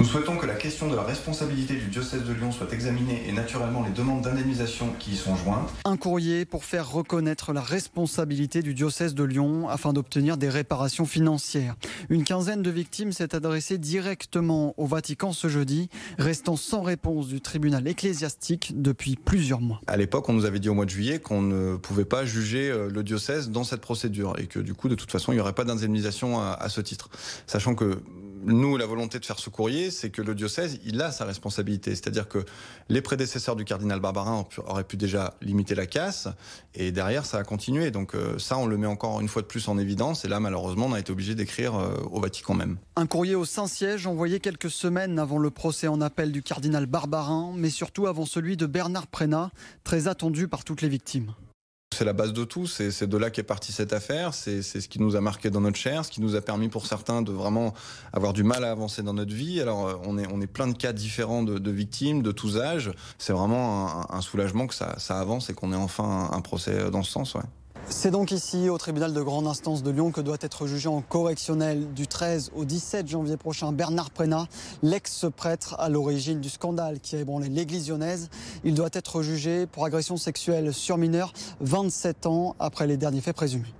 Nous souhaitons que la question de la responsabilité du diocèse de Lyon soit examinée et naturellement les demandes d'indemnisation qui y sont jointes. Un courrier pour faire reconnaître la responsabilité du diocèse de Lyon afin d'obtenir des réparations financières. Une quinzaine de victimes s'est adressée directement au Vatican ce jeudi, restant sans réponse du tribunal ecclésiastique depuis plusieurs mois. À l'époque, on nous avait dit au mois de juillet qu'on ne pouvait pas juger le diocèse dans cette procédure et que du coup, de toute façon, il n'y aurait pas d'indemnisation à ce titre. Sachant que nous, la volonté de faire ce courrier, c'est que le diocèse, il a sa responsabilité. C'est-à-dire que les prédécesseurs du cardinal Barbarin auraient pu déjà limiter la casse, et derrière, ça a continué. Donc ça, on le met encore une fois de plus en évidence, et là, malheureusement, on a été obligé d'écrire au Vatican même. Un courrier au Saint-Siège envoyé quelques semaines avant le procès en appel du cardinal Barbarin, mais surtout avant celui de Bernard Prénat, très attendu par toutes les victimes. C'est la base de tout, c'est de là qu'est partie cette affaire, c'est ce qui nous a marqué dans notre chair, ce qui nous a permis pour certains de vraiment avoir du mal à avancer dans notre vie. Alors on est plein de cas différents de victimes, de tous âges. C'est vraiment un soulagement que ça avance et qu'on ait enfin un procès dans ce sens. Ouais. C'est donc ici, au tribunal de grande instance de Lyon, que doit être jugé en correctionnel du 13 au 17 janvier prochain Bernard Prénat, l'ex-prêtre à l'origine du scandale qui a ébranlé l'église lyonnaise. Il doit être jugé pour agression sexuelle sur mineur 27 ans après les derniers faits présumés.